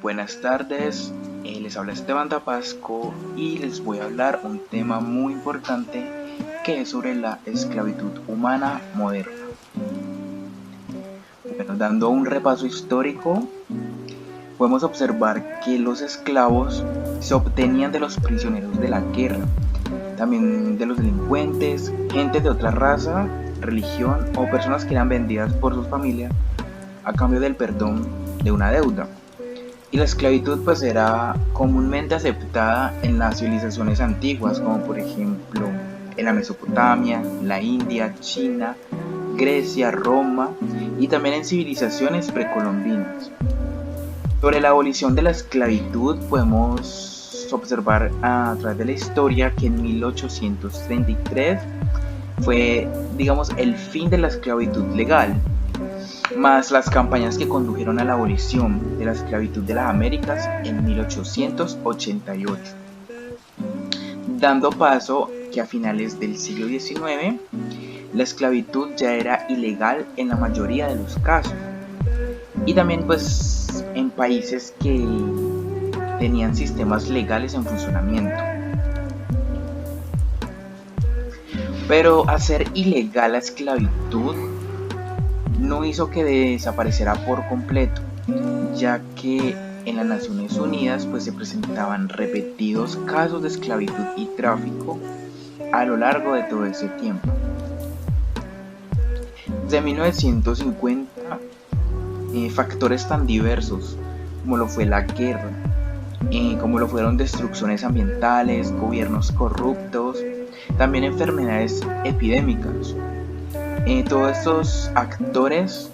Buenas tardes, les habla Esteban Tapasco y les voy a hablar un tema muy importante que es sobre la esclavitud humana moderna. Bueno, dando un repaso histórico, podemos observar que los esclavos se obtenían de los prisioneros de la guerra, también de los delincuentes, gente de otra raza, religión o personas que eran vendidas por sus familias a cambio del perdón de una deuda. Y la esclavitud pues era comúnmente aceptada en las civilizaciones antiguas, como por ejemplo en la Mesopotamia, la India, China, Grecia, Roma y también en civilizaciones precolombinas. Sobre la abolición de la esclavitud podemos observar a través de la historia que en 1833 fue, digamos, el fin de la esclavitud legal, más las campañas que condujeron a la abolición de la esclavitud de las Américas en 1888, dando paso que a finales del siglo XIX la esclavitud ya era ilegal en la mayoría de los casos, y también pues en países que tenían sistemas legales en funcionamiento. Pero hacer ilegal la esclavitud no hizo que desapareciera por completo, ya que en las Naciones Unidas pues se presentaban repetidos casos de esclavitud y tráfico a lo largo de todo ese tiempo. Desde 1950, factores tan diversos como lo fue la guerra, como lo fueron destrucciones ambientales, gobiernos corruptos, también enfermedades epidémicas, todos estos actores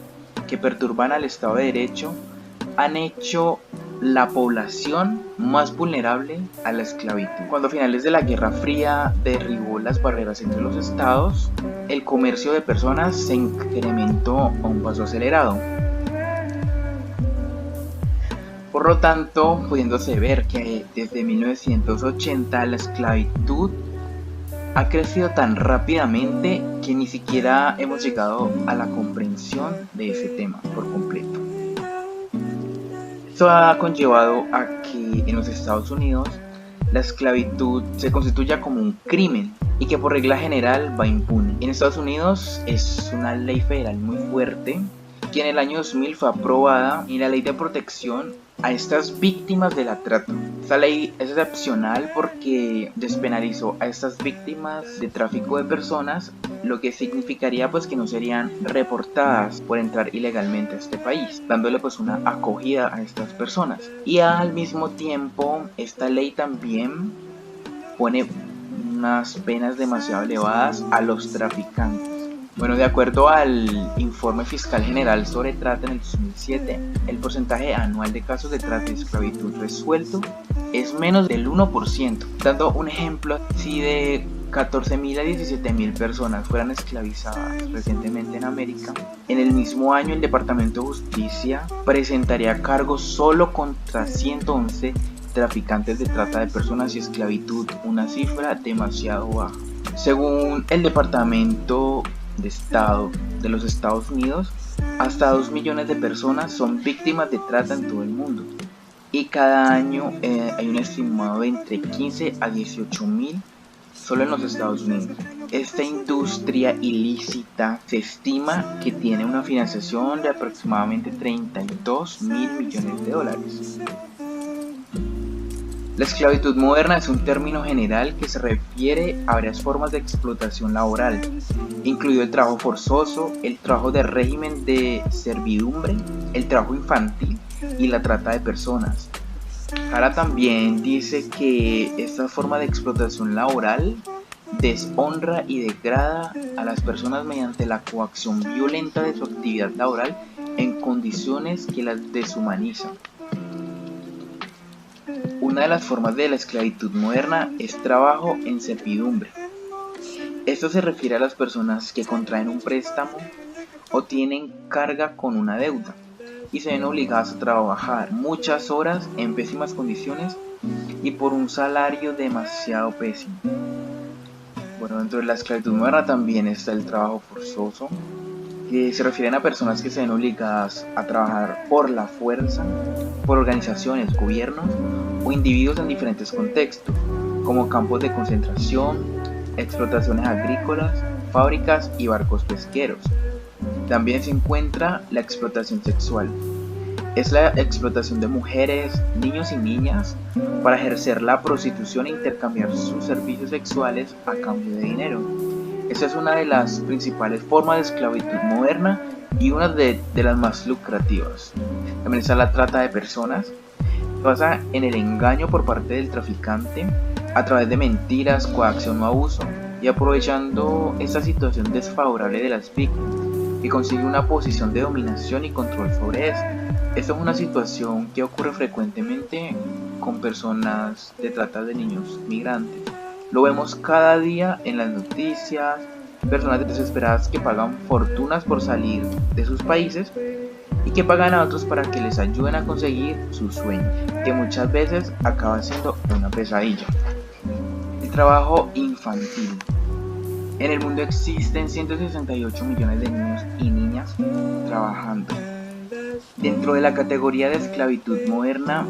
que perturban al Estado de Derecho han hecho la población más vulnerable a la esclavitud. Cuando a finales de la Guerra Fría derribó las barreras entre los estados, el comercio de personas se incrementó a un paso acelerado. Por lo tanto, pudiéndose ver que desde 1980 la esclavitud ha crecido tan rápidamente que ni siquiera hemos llegado a la comprensión de ese tema por completo. Esto ha conllevado a que en los Estados Unidos la esclavitud se constituya como un crimen y que por regla general va impune. En Estados Unidos es una ley federal muy fuerte que en el año 2000 fue aprobada y la ley de protección a estas víctimas de la trata. Esta ley es excepcional porque despenalizó a estas víctimas de tráfico de personas, lo que significaría pues que no serían reportadas por entrar ilegalmente a este país, dándole pues una acogida a estas personas. Y al mismo tiempo esta ley también pone unas penas demasiado elevadas a los traficantes. Bueno, de acuerdo al Informe Fiscal General sobre Trata en el 2007, el porcentaje anual de casos de trata y esclavitud resuelto es menos del 1%. Dando un ejemplo, si de 14.000 a 17.000 personas fueran esclavizadas recientemente en América, en el mismo año el Departamento de Justicia presentaría cargos solo contra 111 traficantes de trata de personas y esclavitud, una cifra demasiado baja. Según el Departamento de Estado de los Estados Unidos, hasta 2 millones de personas son víctimas de trata en todo el mundo y cada año hay un estimado de entre 15 a 18 mil solo en los Estados Unidos. Esta industria ilícita se estima que tiene una financiación de aproximadamente 32 mil millones de dólares. La esclavitud moderna es un término general que se refiere a varias formas de explotación laboral, incluido el trabajo forzoso, el trabajo de régimen de servidumbre, el trabajo infantil y la trata de personas. Ahora también dice que esta forma de explotación laboral deshonra y degrada a las personas mediante la coacción violenta de su actividad laboral en condiciones que las deshumanizan. Una de las formas de la esclavitud moderna es trabajo en servidumbre. Esto se refiere a las personas que contraen un préstamo o tienen carga con una deuda y se ven obligadas a trabajar muchas horas en pésimas condiciones y por un salario demasiado pésimo. Bueno, dentro de la esclavitud moderna también está el trabajo forzoso, que se refieren a personas que se ven obligadas a trabajar por la fuerza, por organizaciones, gobiernos o individuos en diferentes contextos, como campos de concentración, explotaciones agrícolas, fábricas y barcos pesqueros. También se encuentra la explotación sexual. Es la explotación de mujeres, niños y niñas para ejercer la prostitución e intercambiar sus servicios sexuales a cambio de dinero. Esta es una de las principales formas de esclavitud moderna y una de las más lucrativas. También está la trata de personas. Se basa en el engaño por parte del traficante a través de mentiras, coacción o abuso, y aprovechando esta situación desfavorable de las víctimas, que consigue una posición de dominación y control sobre esta. Esta es una situación que ocurre frecuentemente con personas de trata de niños migrantes. Lo vemos cada día en las noticias, personas desesperadas que pagan fortunas por salir de sus países y que pagan a otros para que les ayuden a conseguir sus sueños, que muchas veces acaba siendo una pesadilla. El trabajo infantil. En el mundo existen 168 millones de niños y niñas trabajando. Dentro de la categoría de esclavitud moderna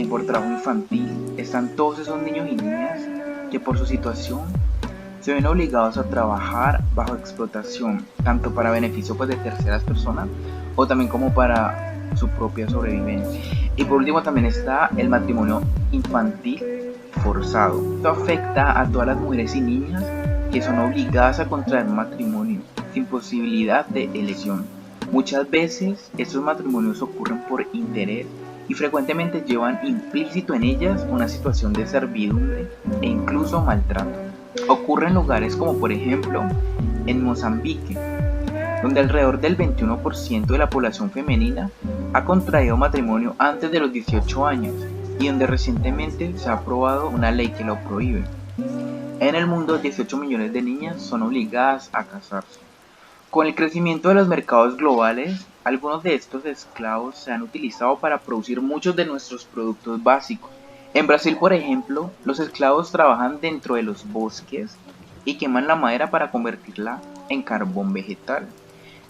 por trabajo infantil están todos esos niños y niñas que por su situación se ven obligados a trabajar bajo explotación, tanto para beneficio de terceras personas o también como para su propia sobrevivencia. Y por último también está el matrimonio infantil forzado. Esto afecta a todas las mujeres y niñas que son obligadas a contraer matrimonio sin posibilidad de elección. Muchas veces estos matrimonios ocurren por interés y frecuentemente llevan implícito en ellas una situación de servidumbre e incluso maltrato. Ocurre en lugares como por ejemplo en Mozambique, donde alrededor del 21% de la población femenina ha contraído matrimonio antes de los 18 años y donde recientemente se ha aprobado una ley que lo prohíbe. En el mundo, 18 millones de niñas son obligadas a casarse. Con el crecimiento de los mercados globales, algunos de estos esclavos se han utilizado para producir muchos de nuestros productos básicos. En Brasil, por ejemplo, los esclavos trabajan dentro de los bosques y queman la madera para convertirla en carbón vegetal,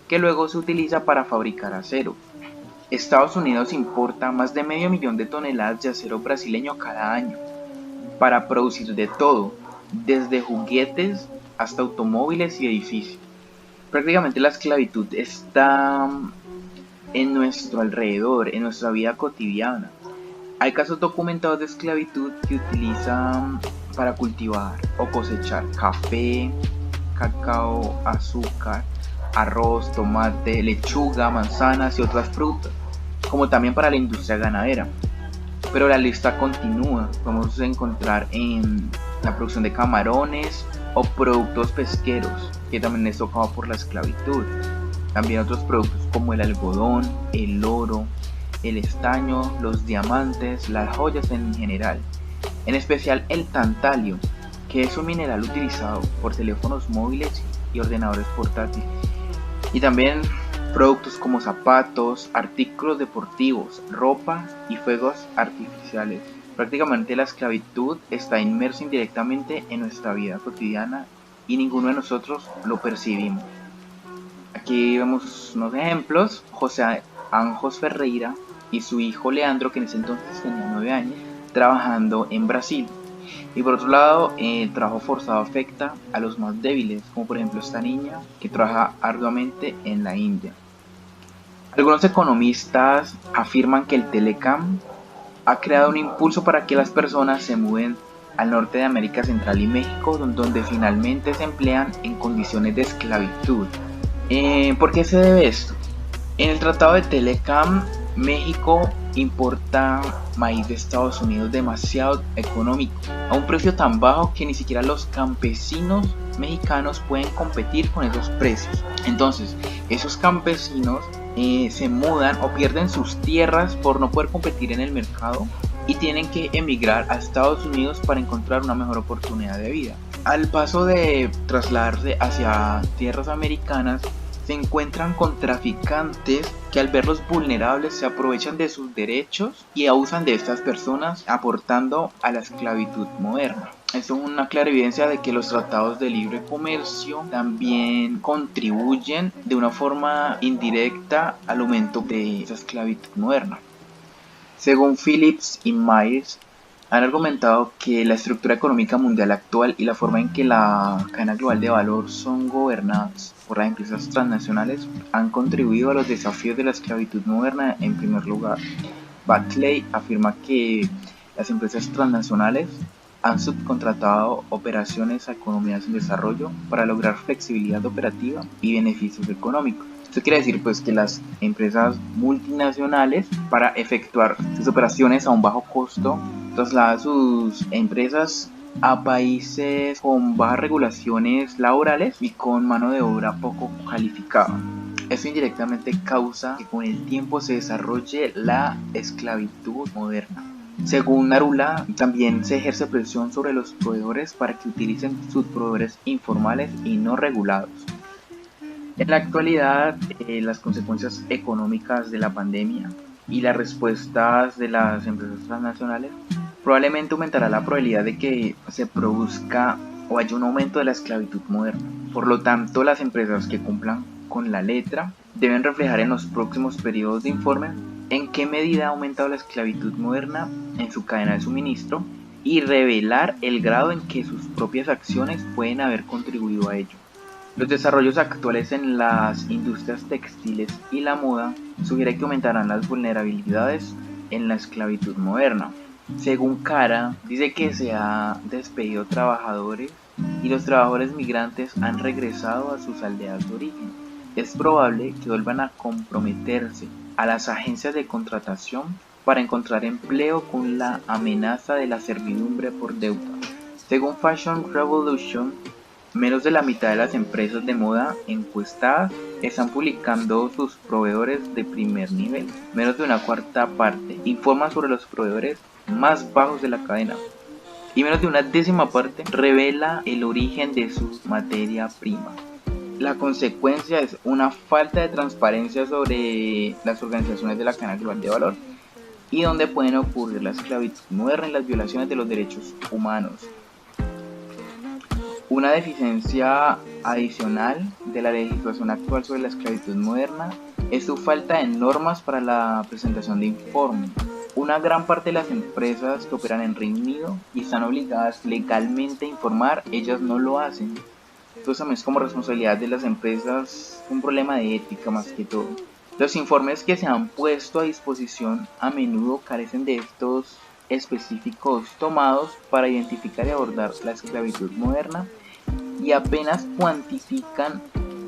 que luego se utiliza para fabricar acero. Estados Unidos importa más de 500.000 de toneladas de acero brasileño cada año para producir de todo, desde juguetes hasta automóviles y edificios. Prácticamente la esclavitud está en nuestro alrededor, en nuestra vida cotidiana. Hay casos documentados de esclavitud que utilizan para cultivar o cosechar café, cacao, azúcar, arroz, tomate, lechuga, manzanas y otras frutas, como también para la industria ganadera. Pero la lista continúa. Podemos encontrar en la producción de camarones o productos pesqueros, que también es tocado por la esclavitud. También otros productos como el algodón, el oro, el estaño, los diamantes, las joyas en general. En especial el tantalio, que es un mineral utilizado por teléfonos móviles y ordenadores portátiles. Y también productos como zapatos, artículos deportivos, ropa y fuegos artificiales. Prácticamente la esclavitud está inmersa indirectamente en nuestra vida cotidiana y ninguno de nosotros lo percibimos. Aquí vemos unos ejemplos. José Anjos Ferreira y su hijo Leandro, que en ese entonces tenía 9 años, trabajando en Brasil. Y por otro lado, el trabajo forzado afecta a los más débiles, como por ejemplo esta niña que trabaja arduamente en la India. Algunos economistas afirman que el Telecam ha creado un impulso para que las personas se muden al norte de América Central y México, donde finalmente se emplean en condiciones de esclavitud. ¿Por qué se debe esto? En el Tratado de Telecam, México importa maíz de Estados Unidos demasiado económico, a un precio tan bajo que ni siquiera los campesinos mexicanos pueden competir con esos precios. Entonces, esos campesinos se mudan o pierden sus tierras por no poder competir en el mercado y tienen que emigrar a Estados Unidos para encontrar una mejor oportunidad de vida. Al paso de trasladarse hacia tierras americanas, se encuentran con traficantes que al verlos vulnerables se aprovechan de sus derechos y abusan de estas personas, aportando a la esclavitud moderna. Esto es una clara evidencia de que los tratados de libre comercio también contribuyen de una forma indirecta al aumento de esa esclavitud moderna. Según Phillips y Myers, han argumentado que la estructura económica mundial actual y la forma en que la cadena global de valor son gobernadas por las empresas transnacionales han contribuido a los desafíos de la esclavitud moderna. En primer lugar, Buckley afirma que las empresas transnacionales han subcontratado operaciones a economías en desarrollo para lograr flexibilidad operativa y beneficios económicos. Esto quiere decir pues que las empresas multinacionales, para efectuar sus operaciones a un bajo costo, trasladan sus empresas a países con bajas regulaciones laborales y con mano de obra poco calificada. Esto indirectamente causa que con el tiempo se desarrolle la esclavitud moderna. Según Narula, también se ejerce presión sobre los proveedores para que utilicen sus proveedores informales y no regulados. En la actualidad, las consecuencias económicas de la pandemia y las respuestas de las empresas transnacionales probablemente aumentará la probabilidad de que se produzca o haya un aumento de la esclavitud moderna. Por lo tanto, las empresas que cumplan con la letra deben reflejar en los próximos periodos de informe en qué medida ha aumentado la esclavitud moderna en su cadena de suministro y revelar el grado en que sus propias acciones pueden haber contribuido a ello. Los desarrollos actuales en las industrias textiles y la moda sugieren que aumentarán las vulnerabilidades en la esclavitud moderna. Según Cara, dice que se ha despedido trabajadores y los trabajadores migrantes han regresado a sus aldeas de origen. Es probable que vuelvan a comprometerse a las agencias de contratación para encontrar empleo con la amenaza de la servidumbre por deuda. Según Fashion Revolution, menos de la mitad de las empresas de moda encuestadas están publicando sus proveedores de primer nivel. Menos de una cuarta parte informa sobre los proveedores más bajos de la cadena. Y menos de una décima parte revela el origen de su materia prima. La consecuencia es una falta de transparencia sobre las organizaciones de la cadena global de valor y donde pueden ocurrir la esclavitud moderna y las violaciones de los derechos humanos. Una deficiencia adicional de la legislación actual sobre la esclavitud moderna es su falta de normas para la presentación de informes. Una gran parte de las empresas que operan en Reino Unido y están obligadas legalmente a informar, ellas no lo hacen. Entonces también es como responsabilidad de las empresas un problema de ética más que todo. Los informes que se han puesto a disposición a menudo carecen de estos específicos tomados para identificar y abordar la esclavitud moderna y apenas cuantifican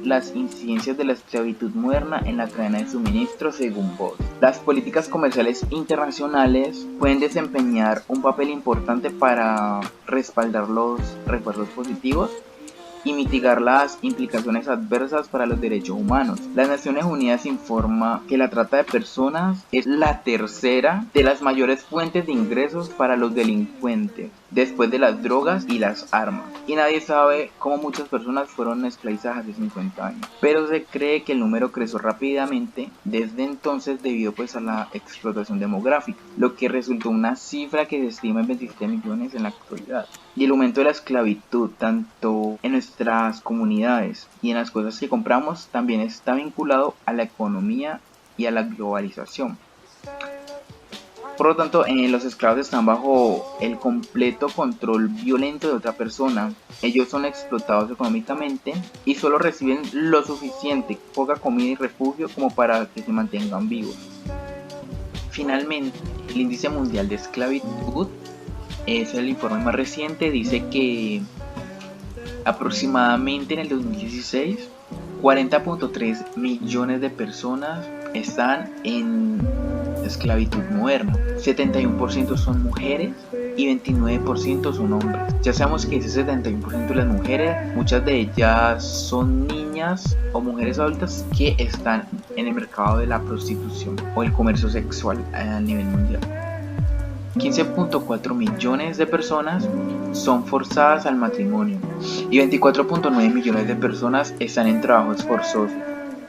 las incidencias de la esclavitud moderna en la cadena de suministro según Voss. Las políticas comerciales internacionales pueden desempeñar un papel importante para respaldar los refuerzos positivos y mitigar las implicaciones adversas para los derechos humanos. Las Naciones Unidas informa que la trata de personas es la tercera de las mayores fuentes de ingresos para los delincuentes, después de las drogas y las armas. Y nadie sabe cómo muchas personas fueron esclavizadas hace 50 años. Pero se cree que el número creció rápidamente desde entonces debido pues a la explotación demográfica, lo que resultó una cifra que se estima en 27 millones en la actualidad. Y el aumento de la esclavitud, tanto en nuestras comunidades y en las cosas que compramos, también está vinculado a la economía y a la globalización. Por lo tanto, los esclavos están bajo el completo control violento de otra persona. Ellos son explotados económicamente y solo reciben lo suficiente, poca comida y refugio como para que se mantengan vivos. Finalmente, el índice mundial de esclavitud es el informe más reciente. Dice que aproximadamente en el 2016 40.3 millones de personas están en esclavitud moderna. 71% son mujeres y 29% son hombres. Ya sabemos que ese 71% de las mujeres, muchas de ellas son niñas o mujeres adultas que están en el mercado de la prostitución o el comercio sexual a nivel mundial. 15.4 millones de personas son forzadas al matrimonio y 24.9 millones de personas están en trabajos forzosos.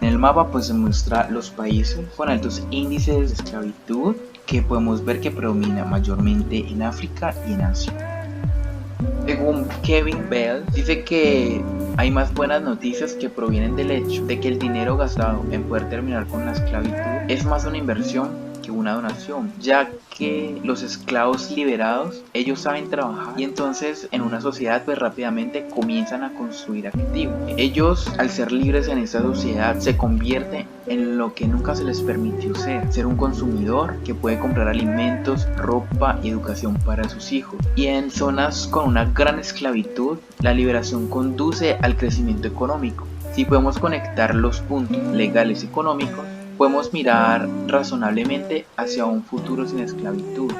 En el mapa pues se muestra los países con altos índices de esclavitud que podemos ver que predomina mayormente en África y en Asia. Según Kevin Bell, dice que hay más buenas noticias que provienen del hecho de que el dinero gastado en poder terminar con la esclavitud es más una inversión que una donación, ya que los esclavos liberados, ellos saben trabajar y entonces en una sociedad pues rápidamente comienzan a construir activos. Ellos, al ser libres en esta sociedad, se convierten en lo que nunca se les permitió ser un consumidor que puede comprar alimentos, ropa y educación para sus hijos. Y en zonas con una gran esclavitud, la liberación conduce al crecimiento económico. Si podemos conectar los puntos legales y económicos, podemos mirar razonablemente hacia un futuro sin esclavitud.